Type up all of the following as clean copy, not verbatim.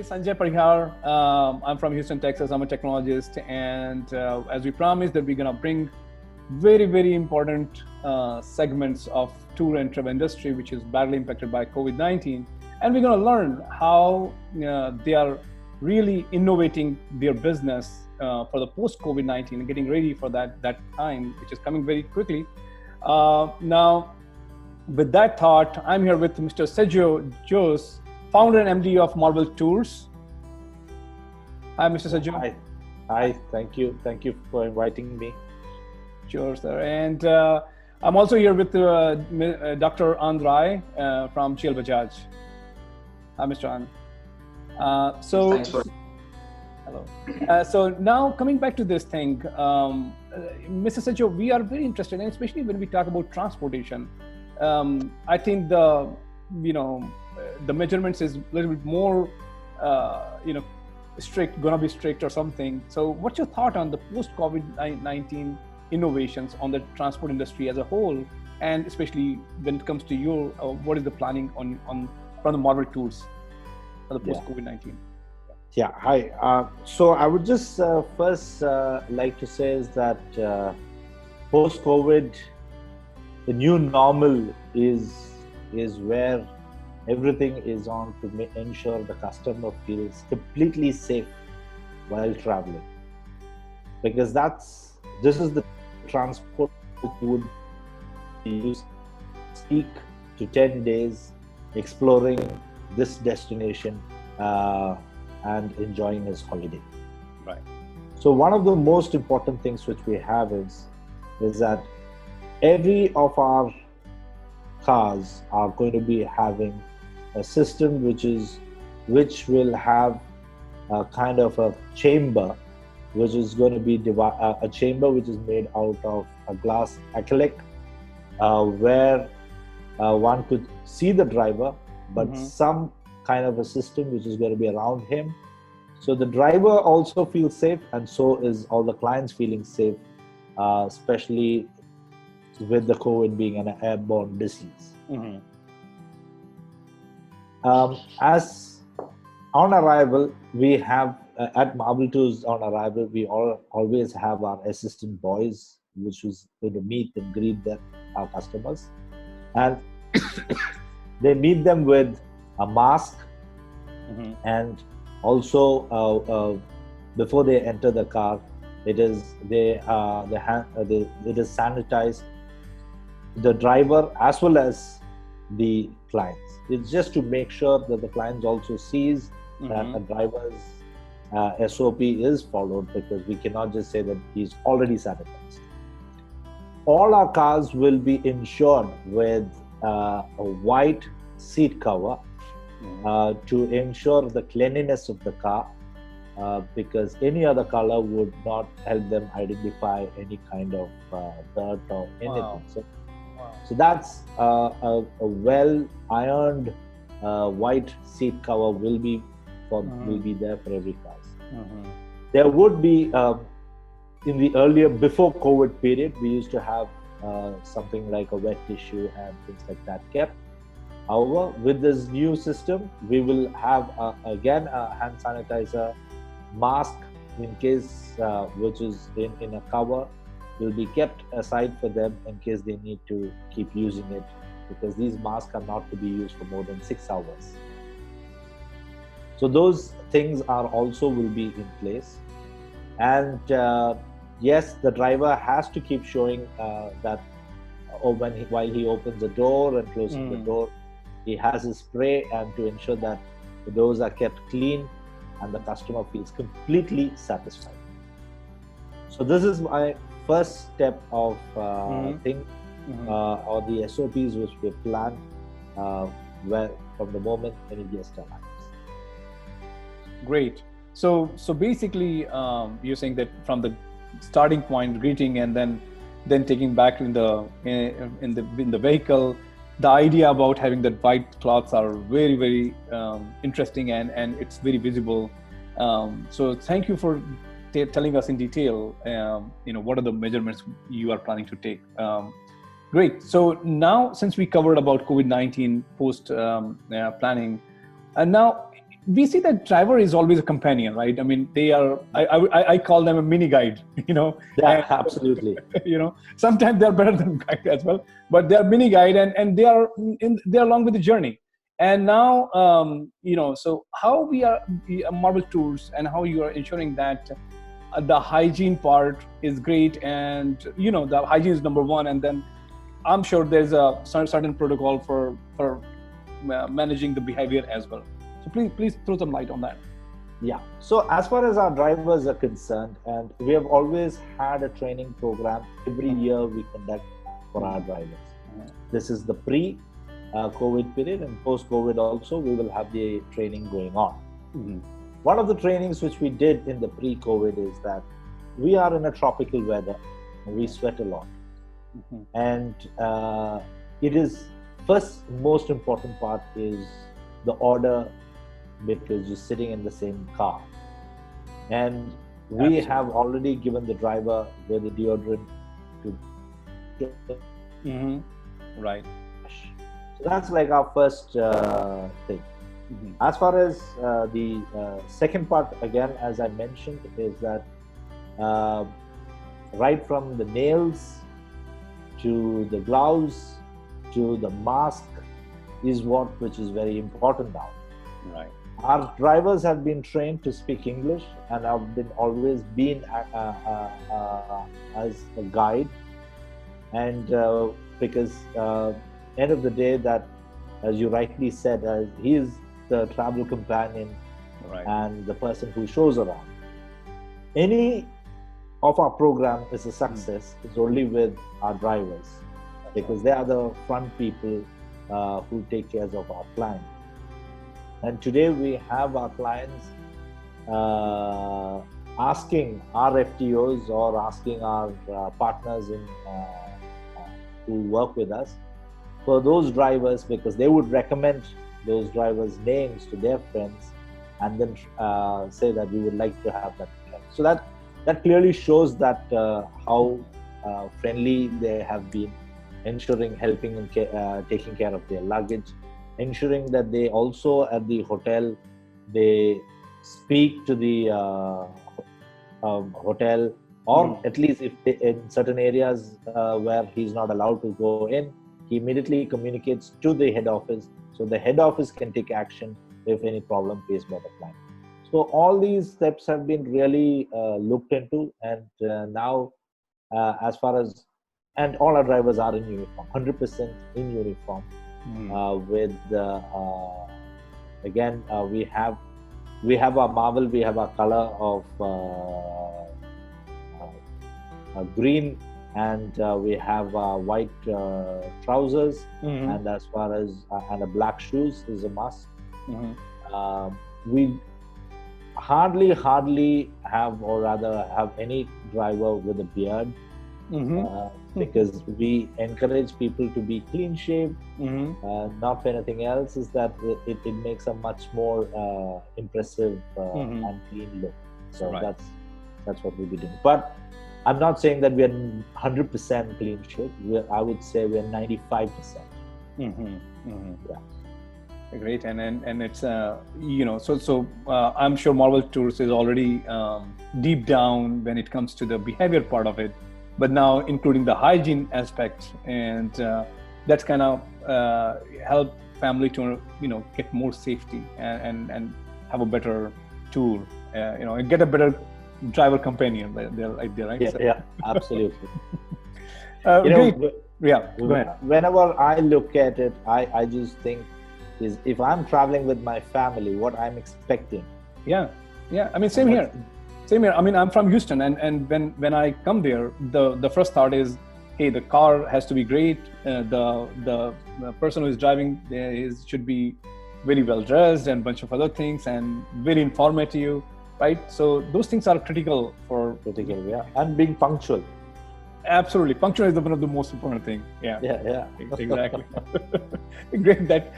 is Sanjay Parihar. I'm from Houston, Texas. I'm a technologist, and as we promised, that we're gonna bring very, very important segments of tour and travel industry, which is badly impacted by COVID-19, and we're gonna learn how they are really innovating their business for the post-COVID-19 and getting ready for that time, which is coming very quickly. Now, with that thought, I'm here with Mr. Sejoe Jose, founder and MD of Marvel Tours. Hi, Mr. Sejoe. Hi. Thank you for inviting me. Sure, sir. And I'm also here with Dr. Andrai from GL Bajaj. Hi, Mr. An. Thanks for. Hello. So now coming back to this thing, Mr. Sejoe, we are very interested, and especially when we talk about transportation. I think the measurements is a little bit more, gonna be strict or something. So what's your thought on the post-COVID-19 innovations on the transport industry as a whole, and especially when it comes to your, what is the planning on from the Marvel Tours for the post-COVID-19? Yeah, hi. So I would just first like to say is that post-COVID, the new normal is where everything is on to ensure the customer feels completely safe while traveling, because this is the transport which would be used 6 to 10 days exploring this destination and enjoying his holiday. Right. So one of the most important things which we have is that every of our cars are going to be having a system which will have a kind of a chamber, which is going to be a chamber which is made out of a glass acrylic, where one could see the driver, but some kind of a system which is going to be around him, so the driver also feels safe, and so is all the clients feeling safe, especially with the COVID being an airborne disease. As on arrival, we have at Marvel Tours on arrival, we always have our assistant boys, which is going to meet and greet our customers, and they meet them with a mask, and also before they enter the car, it is sanitized, the driver as well as the clients. It's just to make sure that the clients also sees that the driver's SOP is followed, because we cannot just say that he's already sanitized. All our cars will be insured with a white seat cover to ensure the cleanliness of the car, because any other color would not help them identify any kind of dirt or anything. Wow. So that's a well-ironed white seat cover will be there for every car. There would be in the earlier, before COVID period, we used to have something like a wet tissue and things like that kept. However, with this new system, we will have again a hand sanitizer, mask in case which is in a cover, will be kept aside for them in case they need to keep using it, because these masks are not to be used for more than 6 hours. So those things will be in place, and yes, the driver has to keep showing that while he opens the door and closes the door, he has his spray, and to ensure that the doors are kept clean and the customer feels completely satisfied. So this is my first step of thing or the SOPs which we have planned from the moment any guest arrives. Great. So basically, you're saying that from the starting point, greeting, and then taking back in the vehicle, the idea about having that white cloths are very, very interesting, and it's very visible. So thank you for telling us in detail, what are the measurements you are planning to take. Great. So now, since we covered about COVID-19 post planning, and now we see that driver is always a companion, right? I mean, they are, I call them a mini guide, Yeah, and, absolutely. sometimes they're better than guide as well, but they're mini guide, and they're along with the journey. And now, so how we are Marvel Tours, and how you are ensuring that the hygiene part is great, and the hygiene is number one, and then I'm sure there's a certain protocol for managing the behavior as well. So please throw some light on that. Yeah. So as far as our drivers are concerned, and we have always had a training program every year we conduct for our drivers. This is the pre-COVID period, and post-COVID also we will have the training going on. One of the trainings which we did in the pre-COVID is that we are in a tropical weather, we sweat a lot, and it is first most important part is the order, because you're sitting in the same car, and we Absolutely. have already given the driver with the deodorant to Right. So that's like our first thing. As far as the second part, again, as I mentioned, is that right from the nails to the gloves to the mask is which is very important now. Right. Our drivers have been trained to speak English, and have been always been as a guide, and because end of the day, that, as you rightly said, he is the travel companion, Right. and the person who shows around. Any of our program is a success is only with our drivers, because they are the front people who take care of our clients. And today we have our clients asking our FTOs or asking our partners in who work with us for those drivers, because they would recommend those drivers' names to their friends, and then say that we would like to have that. So that clearly shows that how friendly they have been, ensuring, helping, and taking care of their luggage, ensuring that they also at the hotel, they speak to the hotel, or at least if they, in certain areas where he's not allowed to go in, he immediately communicates to the head office, so the head office can take action if any problem faced by the client. So all these steps have been really looked into, and now as far as, and all our drivers are in uniform, 100% in uniform. With again, we have our marvel, we have our color of green, and we have white trousers, and as far as and a black shoes is a must. We hardly have, or rather have, any driver with a beard, because we encourage people to be clean shaved, not for anything else, is that it makes a much more impressive and clean look. So Right. that's what we'll be doing. But I'm not saying that we are 100% clean shaved. I would say we are 95%. Yeah. Great, and it's so I'm sure Marvel Tours is already deep down when it comes to the behavior part of it, but now including the hygiene aspect, and that's kind of help family to get more safety and have a better tour, and get a better driver companion there, right there, right? Yeah, absolutely. Great. Yeah, go ahead. Whenever I look at it, I just think, is if I'm traveling with my family, what I'm expecting. Yeah. I mean, same here. I mean, I'm from Houston, and when I come there, the first thought is, hey, the car has to be great. The person who is driving should be very well dressed, and a bunch of other things, and very informative, right? So those things are critical, Yeah, and being punctual. Absolutely, punctual is one of the most important thing. Yeah. Exactly. Great that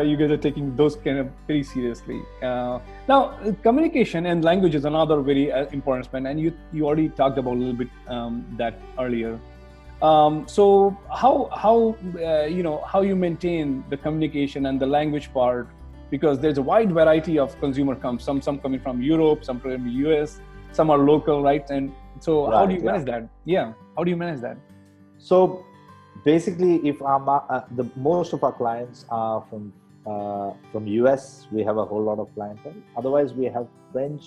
you guys are taking those kind of very seriously. Now, communication and language is another very important aspect, and you already talked about a little bit that earlier. So how you maintain the communication and the language part because there's a wide variety of consumer comes. Some coming from Europe, some from the US, some are local, right? And so how do you manage that? Yeah, how do you manage that? So basically, if the most of our clients are from US, we have a whole lot of clientele. Otherwise, we have French,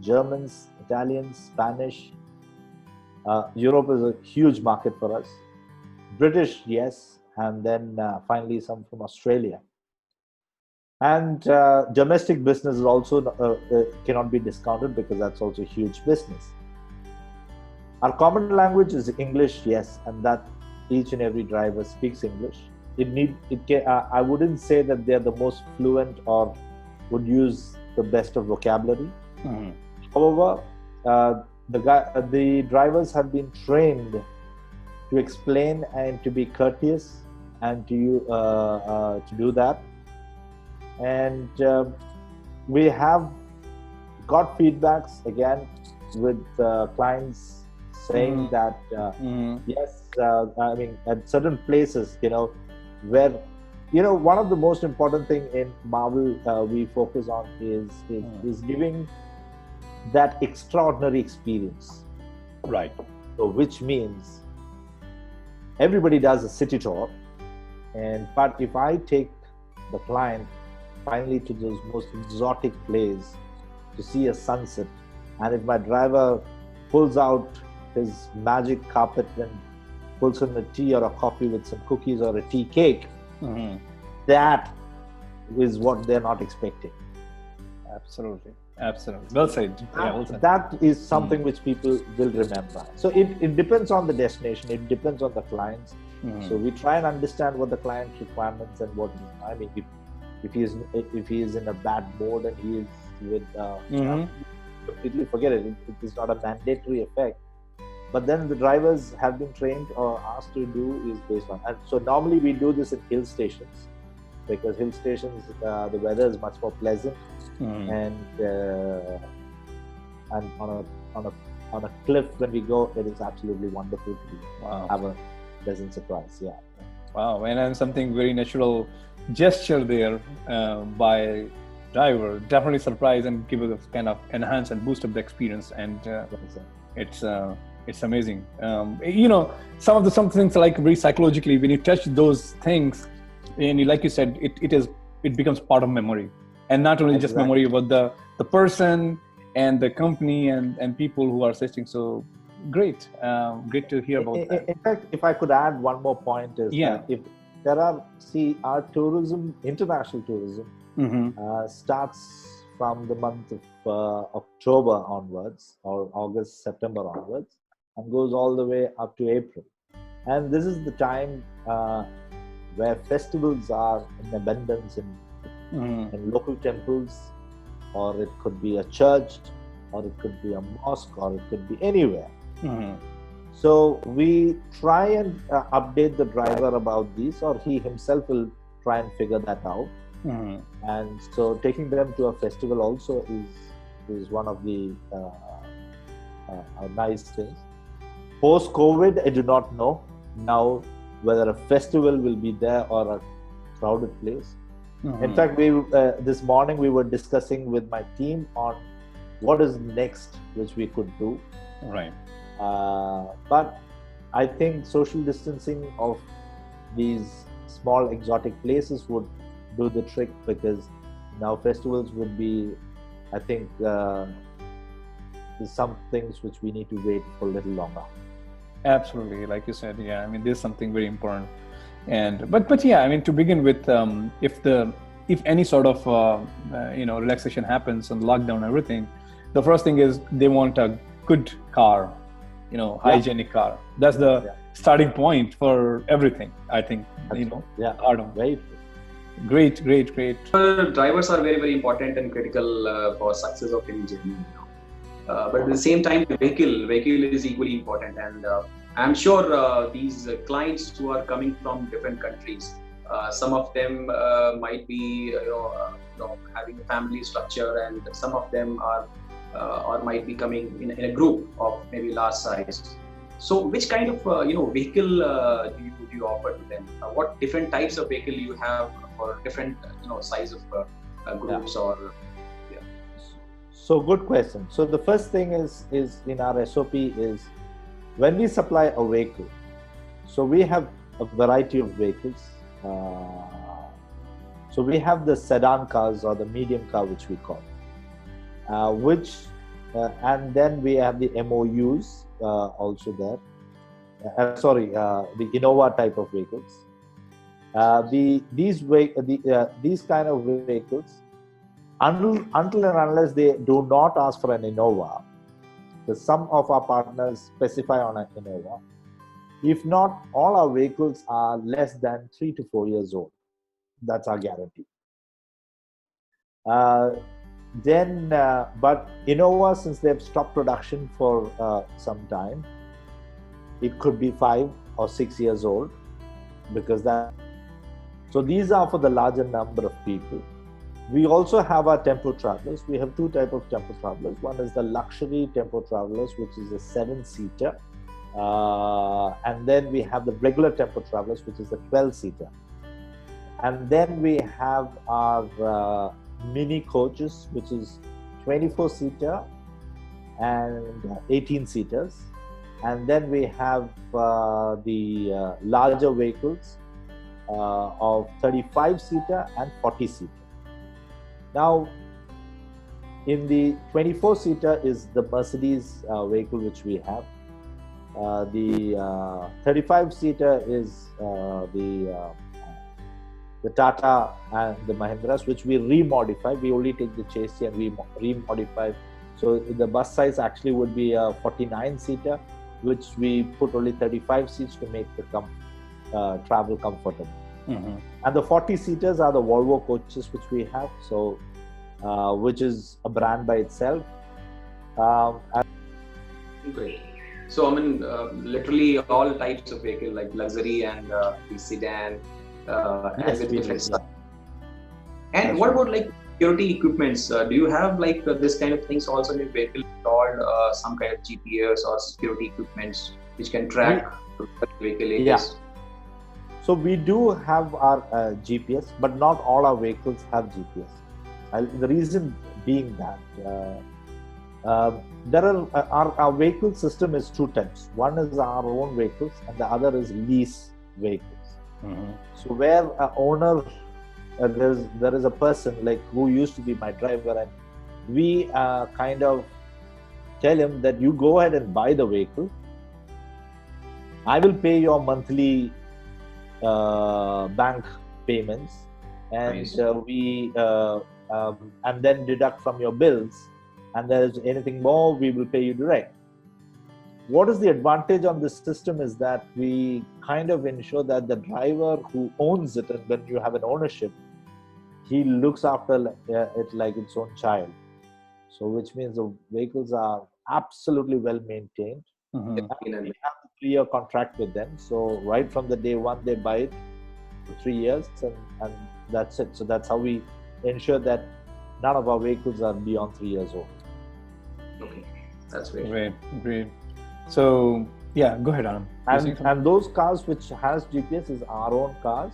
Germans, Italians, Spanish. Europe is a huge market for us. British, yes, and then finally some from Australia. And domestic business is also cannot be discounted because that's also a huge business. Our common language is English, yes, and that each and every driver speaks English. I wouldn't say that they're the most fluent or would use the best of vocabulary. Mm-hmm. However, the drivers have been trained to explain and to be courteous and to do that. And we have got feedbacks again with clients saying that yes, I mean at certain places, where one of the most important thing in Marvel we focus on is giving that extraordinary experience, right? So which means everybody does a city tour, but if I take the client finally to those most exotic places to see a sunset, and if my driver pulls out his magic carpet and pulls in a tea or a coffee with some cookies or a tea cake, that is what they're not expecting. Absolutely. Well said. Well said. That is something which people will remember. So it depends on the destination. It depends on the clients. So we try and understand what the client's requirements and what I mean. If he is in a bad mode and he is with completely forget it. It is not a mandatory effect. But then the drivers have been trained or asked to do is based on. And so normally we do this in hill stations, because hill stations the weather is much more pleasant, and on a cliff when we go, it is absolutely wonderful to have a pleasant surprise. Yeah. Wow, and something very natural gesture there by driver, definitely surprise and give us kind of enhance and boost up the experience, and it's amazing. Some of the things like very psychologically, when you touch those things, and like you said, it becomes part of memory, and not only just memory about the person and the company and people who are assisting. So great to hear about that. In fact, if I could add one more point is that if there are our tourism, international tourism starts from the month of October onwards, or August, September onwards, and goes all the way up to April. And this is the time where festivals are in abundance in local temples, or it could be a church, or it could be a mosque, or it could be anywhere. So we try and update the driver about this, or he himself will try and figure that out. And so taking them to a festival also is one of the nice things. Post-COVID, I do not know now whether a festival will be there or a crowded place. In fact, this morning we were discussing with my team on what is next which we could do. Right. But I think social distancing of these small exotic places would do the trick, because now festivals would be, I think, some things which we need to wait for a little longer. Absolutely, like you said, I mean, there's something very important, but I mean, to begin with, if any sort of relaxation happens and lockdown and everything, the first thing is they want a good car, hygienic car. That's the starting point for everything, I think. Very great. Drivers are very, very important and critical for success of any journey. But at the same time, the vehicle is equally important, and I'm sure these clients who are coming from different countries, some of them might be having a family structure, and some of them are or might be coming in a group of maybe large size. So which kind of vehicle do you offer to them? What different types of vehicle you have for different size of groups or yeah. So good question. So the first thing is in our SOP is when we supply a vehicle. So we have a variety of vehicles. So we have the sedan cars or the medium car, which we call, and then we have the MOUs also there. The Innova type of vehicles. These kind of vehicles, until and unless they do not ask for an Innova, some of our partners specify on an Innova. If not, all our vehicles are less than 3 to 4 years old. That's our guarantee. But Innova, since they've stopped production for some time, it could be 5 or 6 years old, because that. So these are for the larger number of people. We also have our tempo travelers. We have two types of tempo travelers. One is the luxury tempo travelers, which is a 7-seater. And then we have the regular tempo travelers, which is a 12-seater. And then we have our mini coaches, which is 24-seater and 18-seaters. And then we have the larger vehicles of 35-seater and 40-seater. Now, in the 24-seater is the Mercedes vehicle which we have. The 35-seater is the Tata and the Mahindras, which we remodify. We only take the chassis and we remodify. So the bus size actually would be a 49-seater, which we put only 35 seats to make the travel comfortable. Mm-hmm. And the 40-seaters are the Volvo coaches which we have, so which is a brand by itself. Great. So I mean, literally all types of vehicle, like luxury and the sedan, yes, and with different stuff. Yeah. And what about like security equipments? Do you have like this kind of things also in your vehicle installed? Some kind of GPS or security equipments which can track the vehicle ages? Yeah. So we do have our GPS, but not all our vehicles have GPS. The reason being that our vehicle system is two types. One is our own vehicles, and the other is lease vehicles. Mm-hmm. So where an owner, there is a person like who used to be my driver, and we kind of tell him that you go ahead and buy the vehicle. I will pay your monthly bank payments, and nice. And then deduct from your bills, and there's anything more we will pay you direct. What is the advantage on this system is that we kind of ensure that the driver who owns it, and when you have an ownership, he looks after it like its own child. So which means the vehicles are absolutely well maintained. Mm-hmm. And we have a 3-year contract with them. So right from the day one, they buy it for 3 years, and that's it. So that's how we ensure that none of our vehicles are beyond 3 years old. Okay, that's great. Great. So yeah, go ahead, Anand. And those cars which has GPS is our own cars.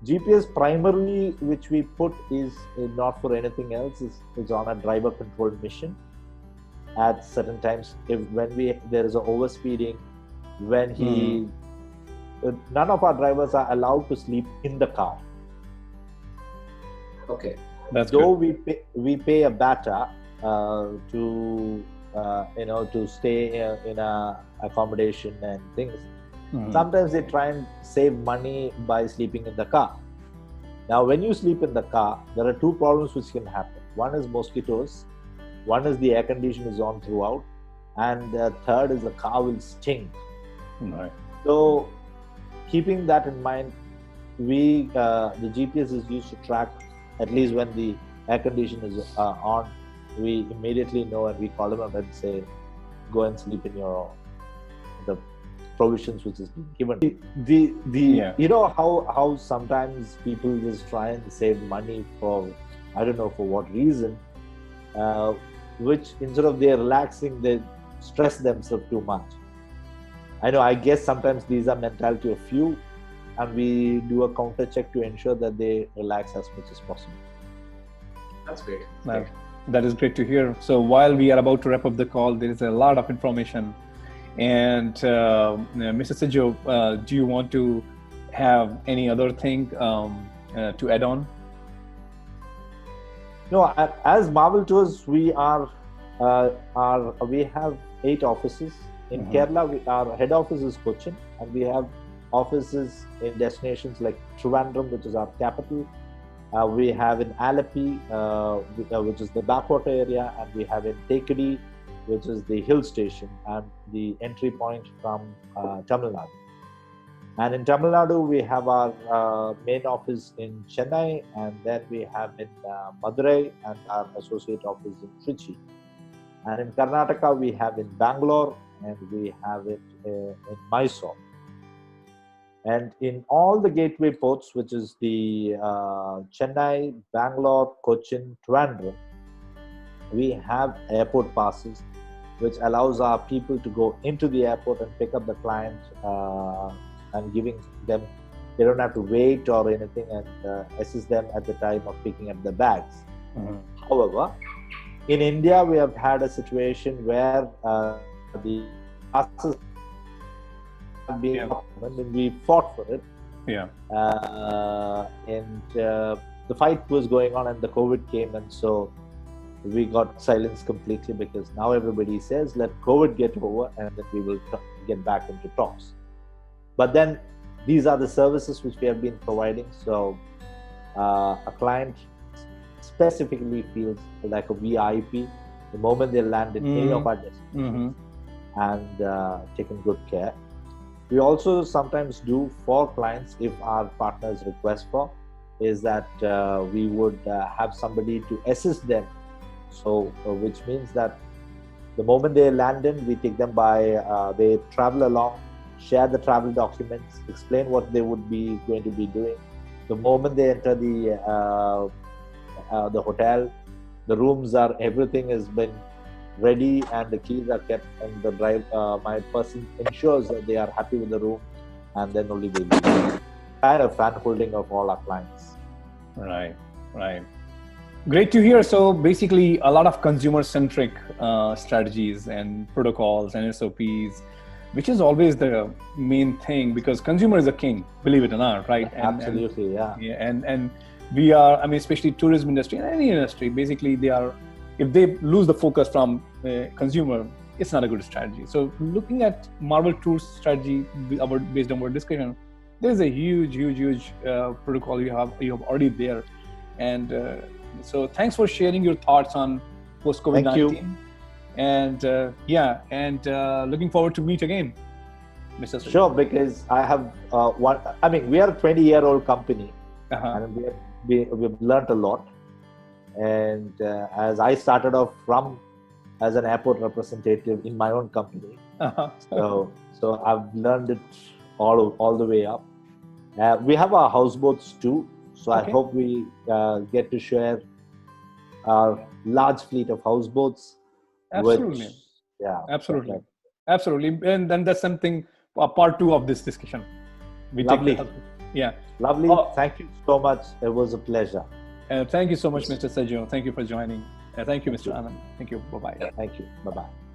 GPS primarily which we put is not for anything else. Is on a driver control mission. At certain times, when there is an overspeeding, when none of our drivers are allowed to sleep in the car. Okay, that's though good. we pay a bata to stay in a accommodation and things. Mm-hmm. Sometimes they try and save money by sleeping in the car. Now, when you sleep in the car, there are two problems which can happen. One is mosquitoes. One is the air condition is on throughout, and the third is the car will stink. Right. So, keeping that in mind, the GPS is used to track at least when the air condition is on. We immediately know, and we call them up and say, "Go and sleep in the provisions which is being given." You know how sometimes people just try and save money for I don't know for what reason. Which instead of they relaxing, they stress themselves too much. I guess sometimes these are mentality of few, and we do a counter check to ensure that they relax as much as possible. That's great. That is great to hear. So while we are about to wrap up the call, there is a lot of information. And Mr. Sejoe, do you want to have any other thing to add on? No, as Marvel Tours, we have 8 offices in Kerala. Our head office is Cochin, and we have offices in destinations like Trivandrum, which is our capital. We have in Alapi, which is the backwater area, and we have in Tekadi, which is the hill station and the entry point from Tamil Nadu. And in Tamil Nadu, we have our main office in Chennai, and then we have in Madurai and our associate office in Trichy. And in Karnataka, we have in Bangalore, and we have it in Mysore. And in all the gateway ports, which is the Chennai, Bangalore, Cochin, Trivandrum, we have airport passes, which allows our people to go into the airport and pick up the client and giving them, they don't have to wait or anything, and assist them at the time of picking up the bags. However, in India, we have had a situation where the passes have been, and we fought for it. And the fight was going on, and the COVID came, and so we got silenced completely, because now everybody says, let COVID get over and then we will get back into talks. But then these are the services which we have been providing. So a client specifically feels like a VIP the moment they land in any of our destinations and taken good care. We also sometimes do for clients, if our partners request for, is that we would have somebody to assist them. So, which means that the moment they land in, we take them by, they travel along, share the travel documents, explain what they would be going to be doing. The moment they enter the hotel, the rooms are, everything has been ready and the keys are kept, and the my person ensures that they are happy with the room, and then only they leave. Kind of hand-holding of all our clients. Right. Great to hear. So basically a lot of consumer-centric strategies and protocols and SOPs, which is always the main thing, because consumer is a king, believe it or not, right? Absolutely, And we are, I mean, especially tourism industry and any industry, basically they are, if they lose the focus from consumer, it's not a good strategy. So looking at Marvel Tours strategy based on our discussion, there's a huge protocol you have already there. And so thanks for sharing your thoughts on post-COVID-19. And looking forward to meet again, Mr. Sejoe. Sure, because I have we are a 20-year-old company, and we've learned a lot. And as I started off as an airport representative in my own company, so I've learned it all the way up. We have our houseboats too, so I hope we get to share our large fleet of houseboats. Absolutely. Absolutely. And then that's something, part 2 of this discussion. Lovely. Lovely. Thank you so much. It was a pleasure. Thank you so much, Mr. Sejoe. Thank you for joining. Thank you, Mr. Anand. Thank you. Bye-bye. Thank you. Bye-bye.